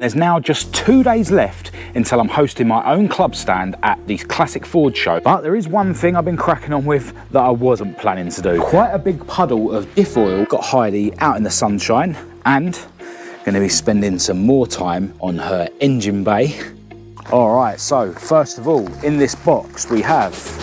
There's now just 2 days left until I'm hosting my own club stand at the Classic Ford show. But there is one thing I've been cracking on with that I wasn't planning to do. Quite a big puddle of diff oil. Got Heidi out in the sunshine and going to be spending some more time on her engine bay. All right, so first of all, in this box we have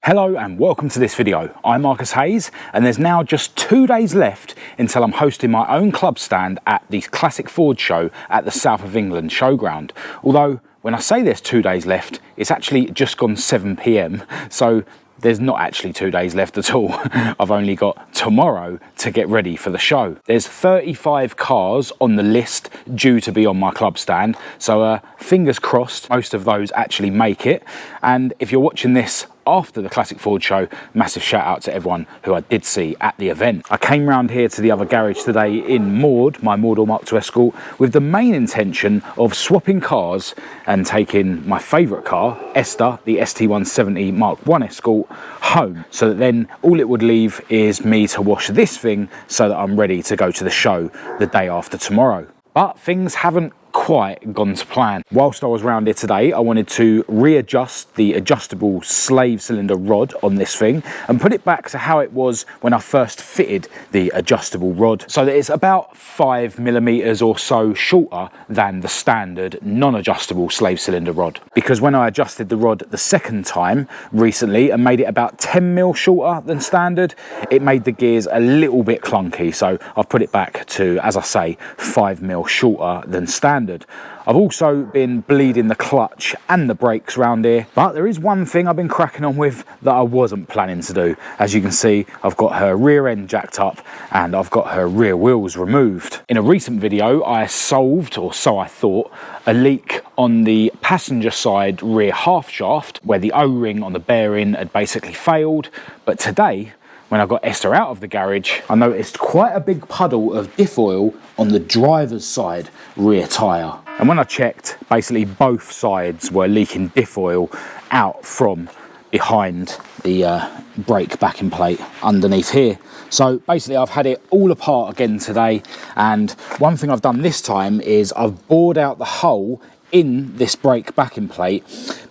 Hello and welcome to this video. I'm Marcus Hayes and there's now just 2 days left until I'm hosting my own club stand at the Classic Ford show at the South of England showground. Although when I say there's 2 days left, it's actually just gone 7 PM, so there's not actually 2 days left at all. I've only got tomorrow to get ready for the show. There's 35 cars on the list due to be on my club stand, so fingers crossed most of those actually make it. And if you're watching this after the Classic Ford show, massive shout out to everyone who I did see at the event. I came round here to the other garage today in my Mk2 Escort, with the main intention of swapping cars and taking my favourite car, INSTA, the ST170 Mk2 Escort, home, so that then all it would leave is me to wash this thing so that I'm ready to go to the show the day after tomorrow. But things haven't quite gone to plan. Whilst I was around here today, I wanted to readjust the adjustable slave cylinder rod on this thing and put it back to how it was when I first fitted the adjustable rod, so that it's about 5mm or so shorter than the standard non-adjustable slave cylinder rod. Because when I adjusted the rod the second time recently and made it about 10mm shorter than standard, it made the gears a little bit clunky, so I've put it back to, as I say, 5mm shorter than standard. I've also been bleeding the clutch and the brakes around here, but there is one thing I've been cracking on with that I wasn't planning to do. As you can see, I've got her rear end jacked up and I've got her rear wheels removed. In a recent video, I solved, or so I thought, a leak on the passenger side rear half shaft where the O-ring on the bearing had basically failed. But today, when I got Esther out of the garage, I noticed quite a big puddle of diff oil on the driver's side rear tyre. And when I checked, basically both sides were leaking diff oil out from behind the brake backing plate underneath here. So basically I've had it all apart again today, and one thing I've done this time is I've bored out the hole in this brake backing plate,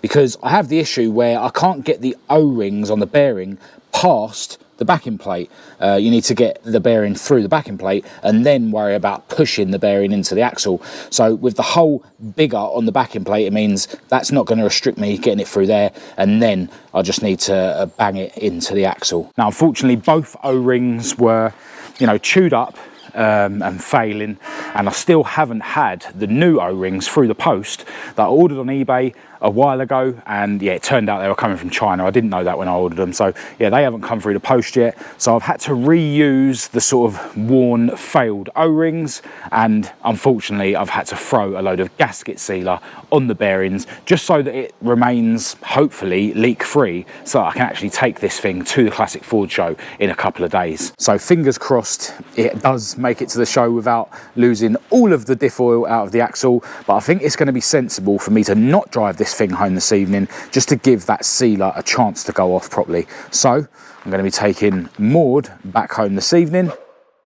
because I have the issue where I can't get the O-rings on the bearing past the backing plate. You need to get the bearing through the backing plate and then worry about pushing the bearing into the axle. So with the hole bigger on the backing plate, it means that's not going to restrict me getting it through there, and then I just need to bang it into the axle. Now unfortunately both O-rings were, chewed up and failing, and I still haven't had the new O-rings through the post that I ordered on eBay a while ago, and yeah, it turned out they were coming from China. I didn't know that when I ordered them, so yeah, they haven't come through the post yet. So I've had to reuse the sort of worn, failed O-rings, and unfortunately I've had to throw a load of gasket sealer on the bearings just so that it remains hopefully leak free, so I can actually take this thing to the Classic Ford show in a couple of days. So fingers crossed it does make it to the show without losing all of the diff oil out of the axle, but I think it's going to be sensible for me to not drive this thing home this evening, just to give that sealer a chance to go off properly. So I'm going to be taking Maud back home this evening.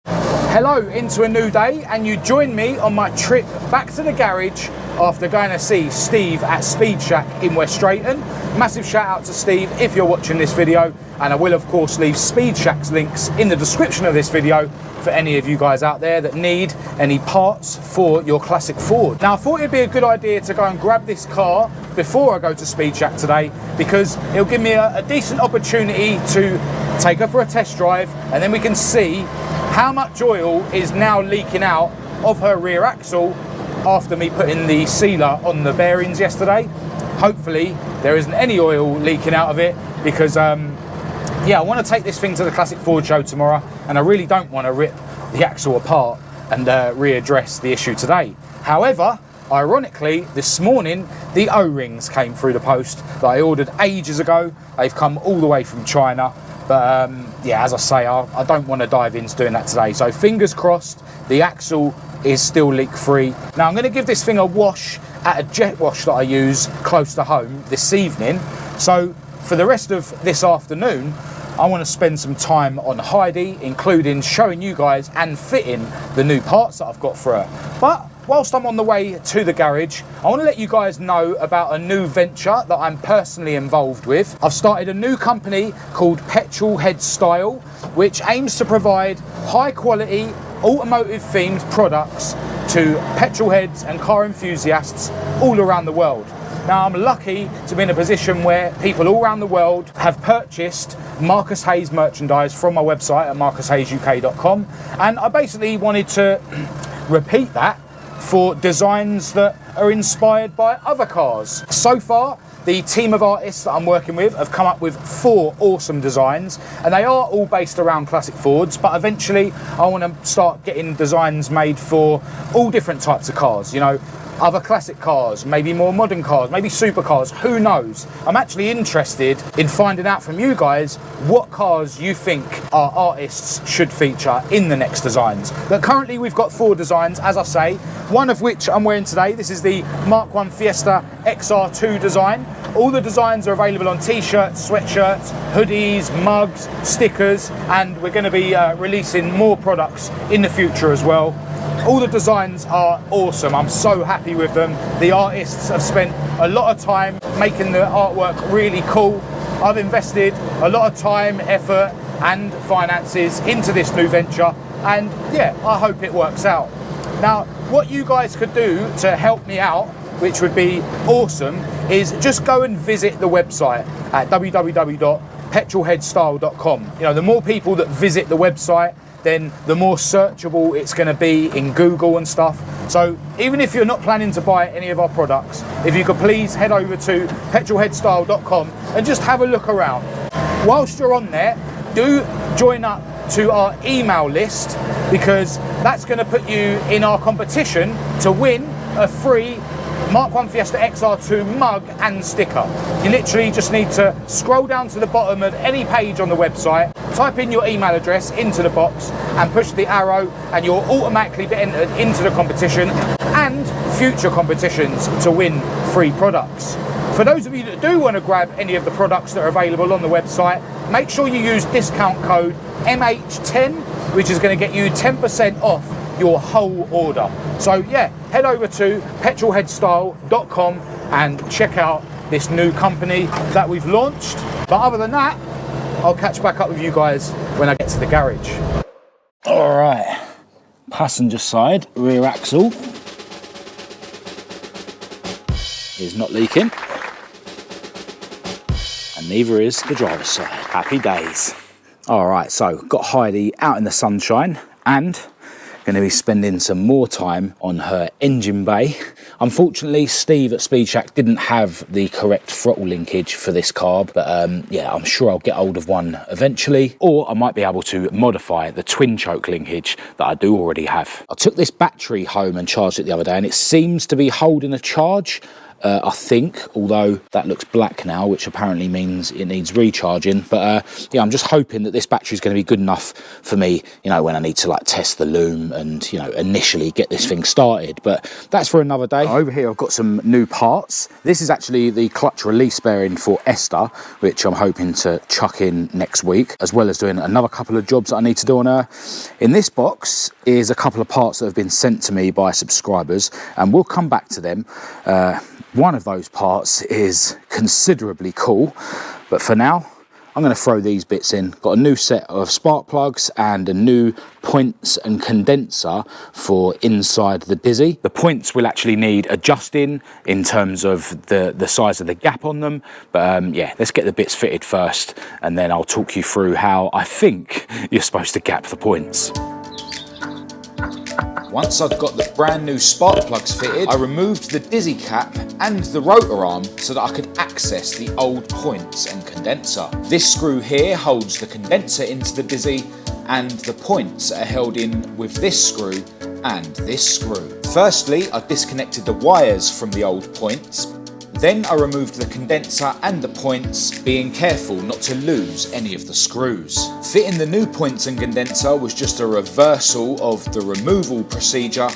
Hello, into a new day, and you join me on my trip back to the garage after going to see Steve at Speed Shack in West Drayton. Massive shout out to Steve if you're watching this video, and I will of course leave Speed Shack's links in the description of this video for any of you guys out there that need any parts for your classic Ford. Now I thought it'd be a good idea to go and grab this car before I go to Speed Shack today, because it'll give me a decent opportunity to take her for a test drive, and then we can see how much oil is now leaking out of her rear axle after me putting the sealer on the bearings yesterday. Hopefully there isn't any oil leaking out of it, because yeah, I want to take this thing to the Classic Ford show tomorrow, and I really don't want to rip the axle apart and readdress the issue today. However, ironically, this morning the O-rings came through the post that I ordered ages ago. They've come all the way from China, but yeah, as I say, I don't want to dive into doing that today. So fingers crossed the axle is still leak free. Now I'm going to give this thing a wash at a jet wash that I use close to home this evening. So for the rest of this afternoon, I want to spend some time on Heidi, including showing you guys and fitting the new parts that I've got for her. But whilst I'm on the way to the garage, I want to let you guys know about a new venture that I'm personally involved with. I've started a new company called Petrol Style, which aims to provide high quality automotive themed products to petrol heads and car enthusiasts all around the world. Now, I'm lucky to be in a position where people all around the world have purchased Marcus Hayes merchandise from my website at marcushayesuk.com, and I basically wanted to repeat that for designs that are inspired by other cars. So far, the team of artists that I'm working with have come up with 4 awesome designs, and they are all based around classic Fords, but eventually I want to start getting designs made for all different types of cars, you know, other classic cars, maybe more modern cars, maybe supercars, who knows. I'm actually interested in finding out from you guys what cars you think our artists should feature in the next designs. But currently we've got 4 designs, as I say, one of which I'm wearing today. This is the Mk2 Fiesta XR2 design. All the designs are available on t-shirts, sweatshirts, hoodies, mugs, stickers, and we're going to be releasing more products in the future as well. All the designs are awesome. I'm so happy with them. The artists have spent a lot of time making the artwork really cool. I've invested a lot of time, effort and finances into this new venture, and yeah, I hope it works out. Now, what you guys could do to help me out, which would be awesome, is just go and visit the website at www.petrolheadstyle.com. You know, the more people that visit the website, then the more searchable it's going to be in Google and stuff. So even if you're not planning to buy any of our products, if you could please head over to petrolheadstyle.com and just have a look around. Whilst you're on there, do join up to our email list, because that's going to put you in our competition to win a free Mk2 Fiesta XR2 mug and sticker. You literally just need to scroll down to the bottom of any page on the website, type in your email address into the box and push the arrow, and you'll automatically be entered into the competition and future competitions to win free products. For those of you that do want to grab any of the products that are available on the website, make sure you use discount code MH10, which is going to get you 10% off your whole order. So yeah, head over to petrolheadstyle.com and check out this new company that we've launched. But other than that, I'll catch back up with you guys when I get to the garage. All right, passenger side rear axle is not leaking, and neither is the driver's side. Happy days. All right, so got Heidi out in the sunshine and going to be spending some more time on her engine bay. Unfortunately, Steve at Speed Shack didn't have the correct throttle linkage for this carb, but yeah, I'm sure I'll get hold of one eventually, or I might be able to modify the twin choke linkage that I do already have. I took this battery home and charged it the other day, and it seems to be holding a charge. I think, although that looks black now, which apparently means it needs recharging. But yeah, I'm just hoping that this battery is going to be good enough for me, you know, when I need to like test the loom and, you know, initially get this thing started. But that's for another day. Over here, I've got some new parts. This is actually the clutch release bearing for INSTA, which I'm hoping to chuck in next week, as well as doing another couple of jobs that I need to do on her. In this box is a couple of parts that have been sent to me by subscribers, and we'll come back to them. One of those parts is considerably cool, but for now, I'm going to throw these bits in. Got a new set of spark plugs and a new points and condenser for inside the Dizzy. The points will actually need adjusting in terms of the size of the gap on them, but yeah, let's get the bits fitted first, and then I'll talk you through how I think you're supposed to gap the points. Once I'd got the brand new spark plugs fitted, I removed the Dizzy cap and the rotor arm so that I could access the old points and condenser. This screw here holds the condenser into the Dizzy, and the points are held in with this screw and this screw. Firstly, I disconnected the wires from the old points. Then I removed the condenser and the points, being careful not to lose any of the screws. Fitting the new points and condenser was just a reversal of the removal procedure,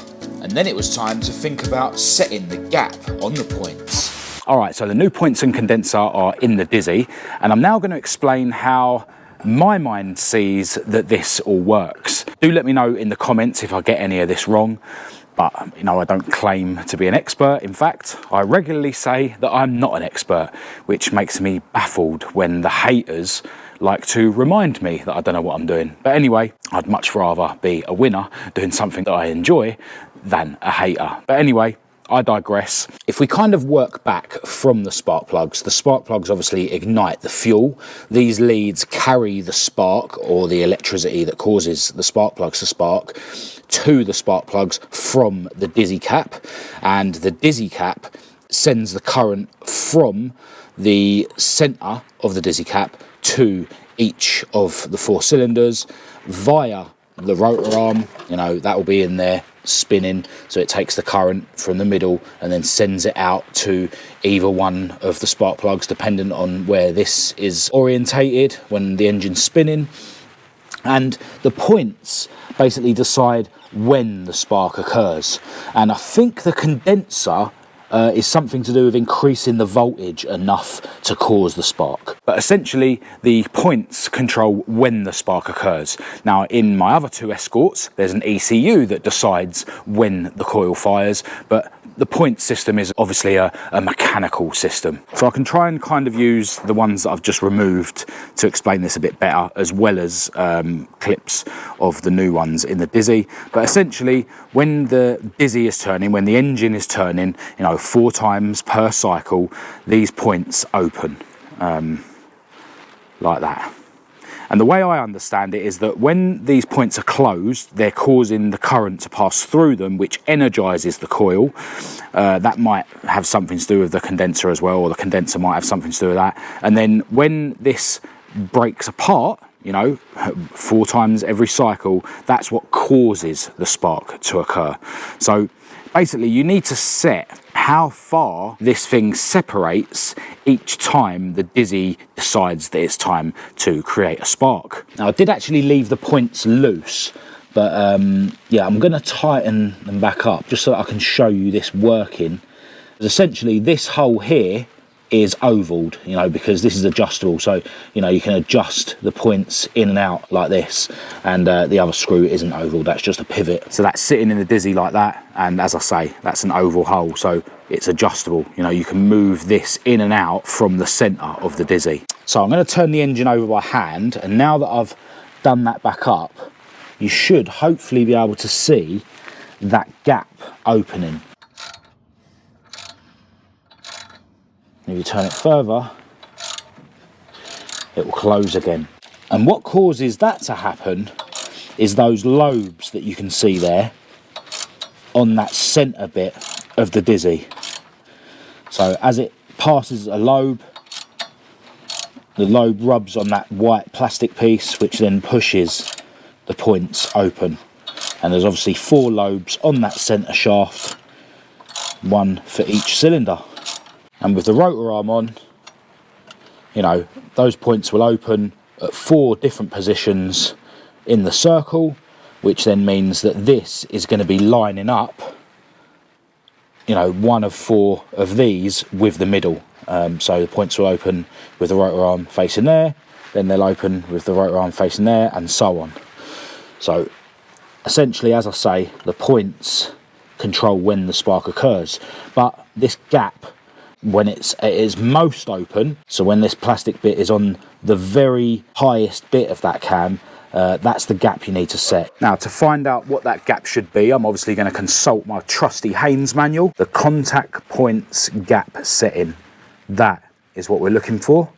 and then it was time to think about setting the gap on the points. All right, so the new points and condenser are in the Dizzy, and I'm now going to explain how my mind sees that this all works. Do let me know in the comments if I get any of this wrong. But, you know, I don't claim to be an expert. In fact, I regularly say that I'm not an expert, which makes me baffled when the haters like to remind me that I don't know what I'm doing. But anyway, I'd much rather be a winner doing something that I enjoy than a hater. But anyway, I digress. If we kind of work back from the spark plugs obviously ignite the fuel. These leads carry the spark or the electricity that causes the spark plugs to spark to the spark plugs from the dizzy cap, and the dizzy cap sends the current from the center of the dizzy cap to each of the 4 cylinders via the rotor arm. You know, that will be in there spinning, so it takes the current from the middle and then sends it out to either one of the spark plugs, depending on where this is orientated when the engine's spinning. And the points basically decide when the spark occurs, and I think the condenser is something to do with increasing the voltage enough to cause the spark. But essentially, the points control when the spark occurs. Now, in my other 2 Escorts, there's an ECU that decides when the coil fires, but the point system is obviously a mechanical system. So I can try and kind of use the ones that I've just removed to explain this a bit better, as well as clips of the new ones in the dizzy. But essentially, when the dizzy is turning, when the engine is turning, you know, 4 times per cycle, these points open like that. And the way I understand it is that when these points are closed, they're causing the current to pass through them, which energizes the coil. That might have something to do with the condenser as well, or the condenser might have something to do with that. And then when this breaks apart, you know, 4 times every cycle, that's what causes the spark to occur. So basically, you need to set how far this thing separates each time the dizzy decides that it's time to create a spark. Now, I did actually leave the points loose, but yeah, I'm going to tighten them back up just so that I can show you this working. Essentially, this hole here is ovaled, you know, because this is adjustable, so you know you can adjust the points in and out like this, and the other screw isn't oval, that's just a pivot. So that's sitting in the dizzy like that, and as I say, that's an oval hole, so it's adjustable. You know, you can move this in and out from the center of the dizzy. So I'm going to turn the engine over by hand, and now that I've done that back up, you should hopefully be able to see that gap opening. If you turn it further, it will close again. And what causes that to happen is those lobes that you can see there on that center bit of the dizzy. So as it passes a lobe, the lobe rubs on that white plastic piece, which then pushes the points open. And there's obviously 4 lobes on that center shaft, 1 for each cylinder. And with the rotor arm on, you know, those points will open at 4 different positions in the circle, which then means that this is going to be lining up, you know, 1 of 4 of these with the middle. So the points will open with the rotor arm facing there, then they'll open with the rotor arm facing there, and so on. So essentially, as I say, the points control when the spark occurs. But this gap, when it is most open, so when this plastic bit is on the very highest bit of that cam, that's the gap you need to set. Now, to find out what that gap should be, I'm obviously going to consult my trusty Haynes manual. The contact points gap setting, that is what we're looking for,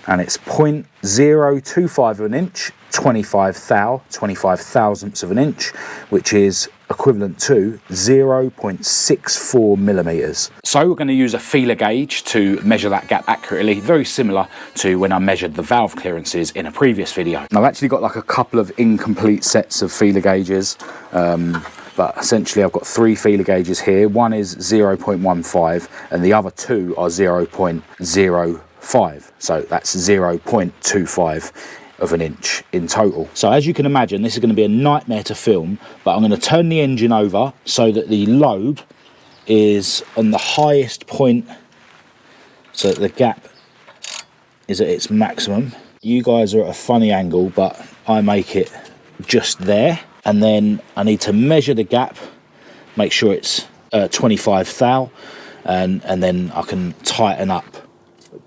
and it's 0.025 of an inch, 25 thousandths of an inch, which is equivalent to 0.64 millimeters. So we're going to use a feeler gauge to measure that gap accurately, very similar to when I measured the valve clearances in a previous video. And I've actually got like a couple of incomplete sets of feeler gauges, but essentially I've got 3 feeler gauges here. One is 0.15 and the other 2 are 0.05. So that's 0.25 of an inch in total. So as you can imagine, this is going to be a nightmare to film, but I'm going to turn the engine over so that the lobe is on the highest point, so that the gap is at its maximum. You guys are at a funny angle, but I make it just there. And then I need to measure the gap, make sure it's 25 thou, and then I can tighten up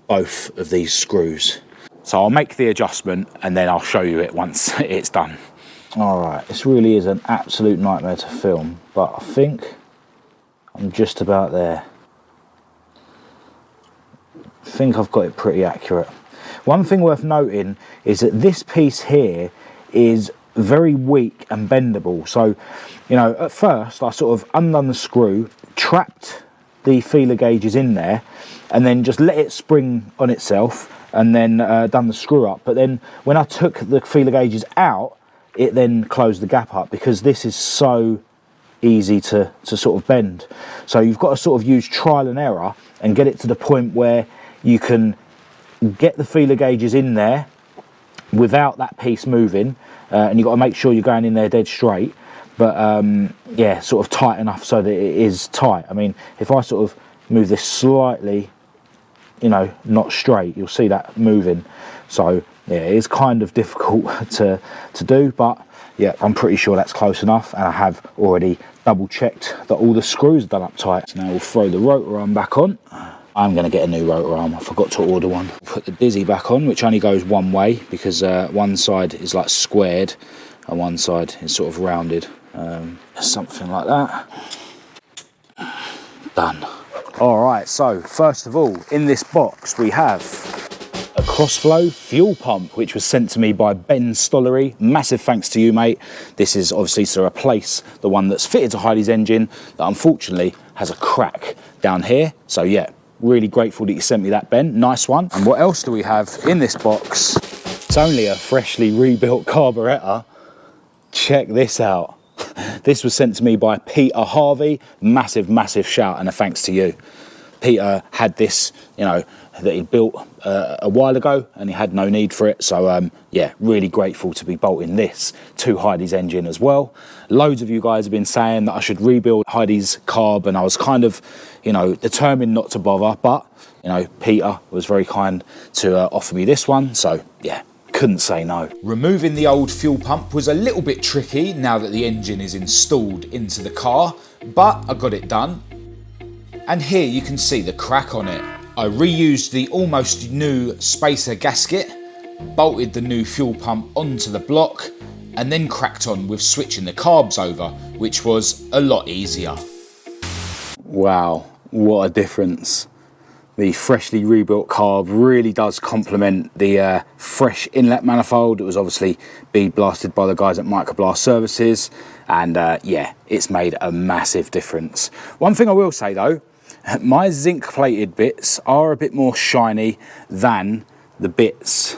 both of these screws. So I'll make the adjustment and then I'll show you it once it's done. All right, this really is an absolute nightmare to film, but I think I'm just about there. I think I've got it pretty accurate. One thing worth noting is that this piece here is very weak and bendable. So, you know, at first I sort of undone the screw, trapped the feeler gauges in there, and then just let it spring on itself, and then done the screw up. But then when I took the feeler gauges out, it then closed the gap up, because this is so easy to sort of bend. So you've got to sort of use trial and error and get it to the point where you can get the feeler gauges in there without that piece moving, and you've got to make sure you're going in there dead straight, but yeah, sort of tight enough so that it is tight. I mean, if I sort of move this slightly, you know, not straight, you'll see that moving. So yeah, it is kind of difficult to do, but yeah, I'm pretty sure that's close enough, and I have already double checked that all the screws are done up tight. So now we'll throw the rotor arm back on. I'm going to get a new rotor arm. I forgot to order one. Put the dizzy back on, which only goes one way, because one side is like squared and one side is sort of rounded. Something like that. Done. All right, so first of all, in this box we have a crossflow fuel pump, which was sent to me by Ben Stollery. Massive thanks to you, mate. This is obviously to replace the one that's fitted to Heidi's engine that unfortunately has a crack down here. So yeah, really grateful that you sent me that, Ben. Nice one. And what else do we have in this box? It's only a freshly rebuilt carburettor. Check this out. This was sent to me by Peter Harvey. Massive, massive shout and a thanks to you. Peter had this, you know, that he built a while ago, and he had no need for it. So yeah, really grateful to be bolting this to Heidi's engine as well. Loads of you guys have been saying that I should rebuild Heidi's carb, and I was kind of, you know, determined not to bother, but you know, Peter was very kind to offer me this one. So yeah, couldn't say no. Removing the old fuel pump was a little bit tricky now that the engine is installed into the car, but I got it done. And here you can see the crack on it. I reused the almost new spacer gasket, bolted the new fuel pump onto the block, and then cracked on with switching the carbs over, which was a lot easier. Wow, what a difference. The freshly rebuilt carb really does complement the fresh inlet manifold. It was obviously bead blasted by the guys at Microblast Services, and yeah, it's made a massive difference. One thing I will say though, my zinc plated bits are a bit more shiny than the bits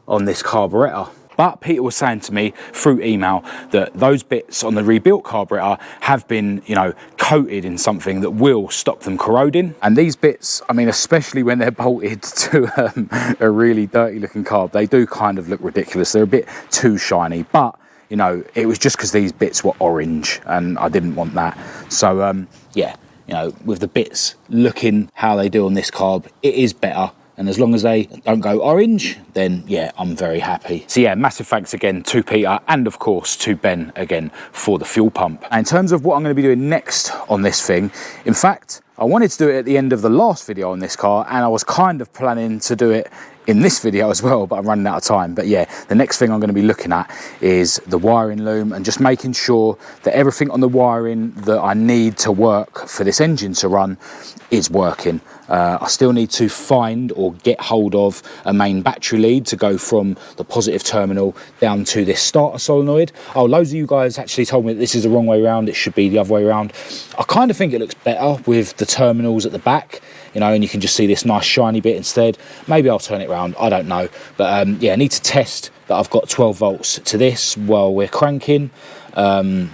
on this carburettor. But Peter was saying to me through email that those bits on the rebuilt carburettor have been, you know, coated in something that will stop them corroding. And these bits, I mean, especially when they're bolted to a really dirty looking carb, they do kind of look ridiculous. They're a bit too shiny, but you know, it was just because these bits were orange and I didn't want that. So yeah, you know, with the bits looking how they do on this carb, it is better. And as long as they don't go orange, then yeah, I'm very happy. So yeah, massive thanks again to Peter, and of course to Ben again for the fuel pump. And in terms of what I'm going to be doing next on this thing, in fact, I wanted to do it at the end of the last video on this car, and I was kind of planning to do it in this video as well, but I'm running out of time. But yeah, the next thing I'm going to be looking at is the wiring loom, and just making sure that everything on the wiring that I need to work for this engine to run is working. I still need to find or get hold of a main battery lead to go from the positive terminal down to this starter solenoid. Oh, loads of you guys actually told me that this is the wrong way around. It should be the other way around. I kind of think it looks better with the terminals at the back, you know, and you can just see this nice shiny bit instead. Maybe I'll turn it around, I don't know. But yeah, I need to test that I've got 12 volts to this while we're cranking. And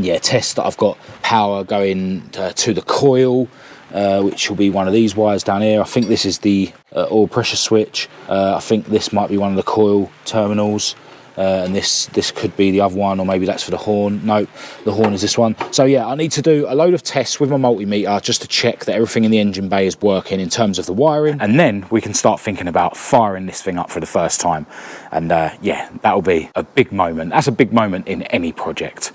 yeah, test that I've got power going to the coil, which will be one of these wires down here. I think this is the oil pressure switch. I think this might be one of the coil terminals. and this could be the other one, or maybe that's for the horn. No, the horn is this one. So yeah, I need to do a load of tests with my multimeter just to check that everything in the engine bay is working in terms of the wiring, and then we can start thinking about firing this thing up for the first time. And yeah, that'll be a big moment. That's a big moment in any project.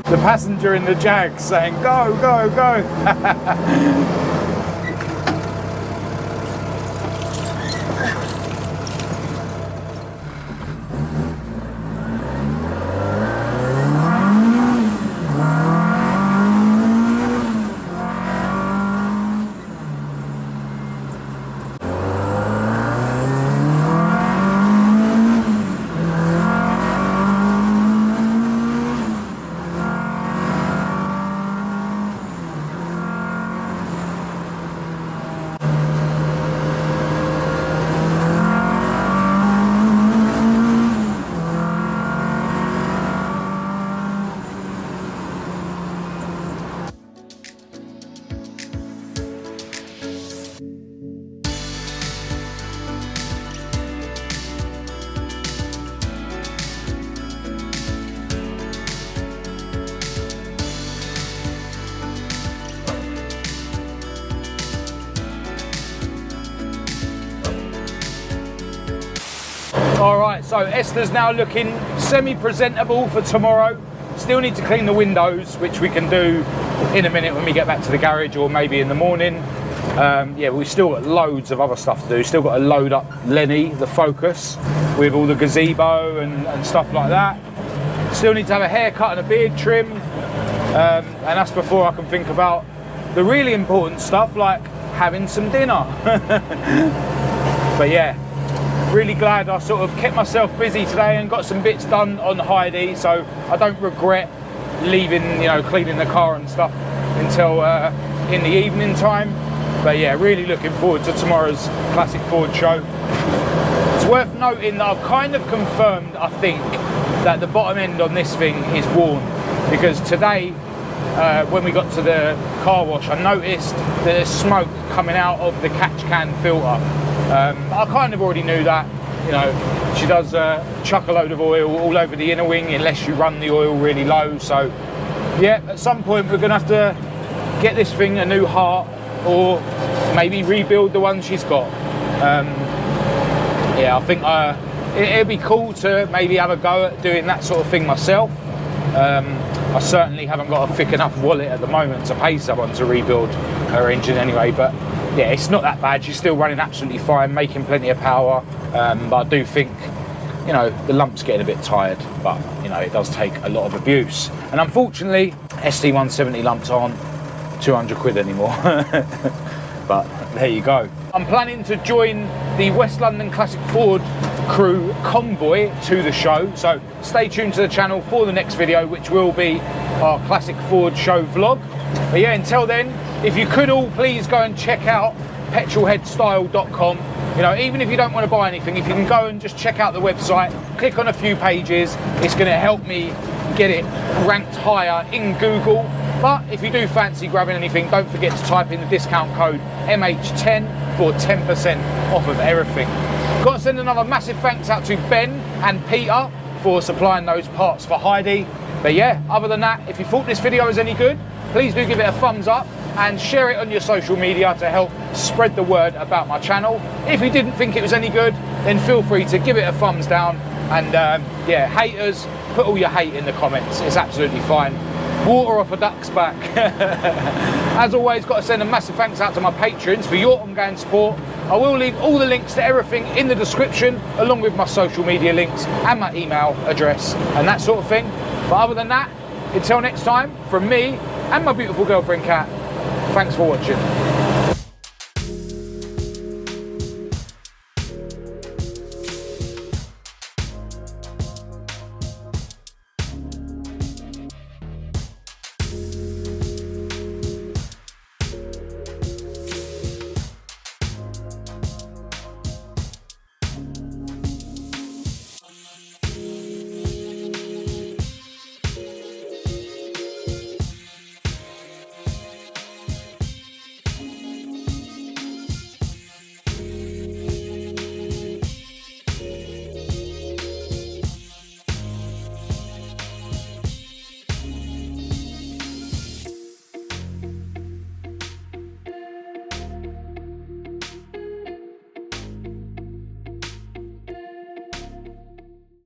The passenger in the Jag saying, go, go, go. All right, so Esther's now looking semi-presentable for tomorrow. Still need to clean the windows, which we can do in a minute when we get back to the garage, or maybe in the morning. Yeah, we've still got loads of other stuff to do. Still got to load up Lenny, the Focus, with all the gazebo and stuff like that. Still need to have a haircut and a beard trim. And that's before I can think about the really important stuff, like having some dinner. But yeah, really glad I sort of kept myself busy today and got some bits done on Heidi, so I don't regret leaving, you know, cleaning the car and stuff until in the evening time. But yeah, really looking forward to tomorrow's Classic Ford show. It's worth noting that I've kind of confirmed, I think, that the bottom end on this thing is worn, because today when we got to the car wash, I noticed that there's smoke coming out of the catch can filter. I kind of already knew that. You know, she does chuck a load of oil all over the inner wing unless you run the oil really low. So yeah, at some point we're gonna have to get this thing a new heart, or maybe rebuild the one she's got. Yeah, I think it'd be cool to maybe have a go at doing that sort of thing myself. I certainly haven't got a thick enough wallet at the moment to pay someone to rebuild her engine anyway, but yeah, it's not that bad. She's still running absolutely fine, making plenty of power, but I do think, you know, the lump's getting a bit tired, but you know, it does take a lot of abuse. And unfortunately, ST170 lumps aren't 200 quid anymore. But there you go. I'm planning to join the West London Classic Ford crew convoy to the show, so stay tuned to the channel for the next video, which will be our Classic Ford show vlog. But yeah, until then, if you could all please go and check out petrolheadstyle.com. You know, even if you don't want to buy anything, if you can go and just check out the website, click on a few pages, it's going to help me get it ranked higher in Google. But if you do fancy grabbing anything, don't forget to type in the discount code MH10 for 10% off of everything. Got to send another massive thanks out to Ben and Peter for supplying those parts for Heidi. But yeah, other than that, if you thought this video was any good, please do give it a thumbs up and share it on your social media to help spread the word about my channel. If you didn't think it was any good, then feel free to give it a thumbs down. And yeah, haters, put all your hate in the comments. It's absolutely fine. Water off a duck's back. As always, got to send a massive thanks out to my patrons for your ongoing support. I will leave all the links to everything in the description, along with my social media links and my email address and that sort of thing. But other than that, until next time, from me and my beautiful girlfriend Kat, thanks for watching.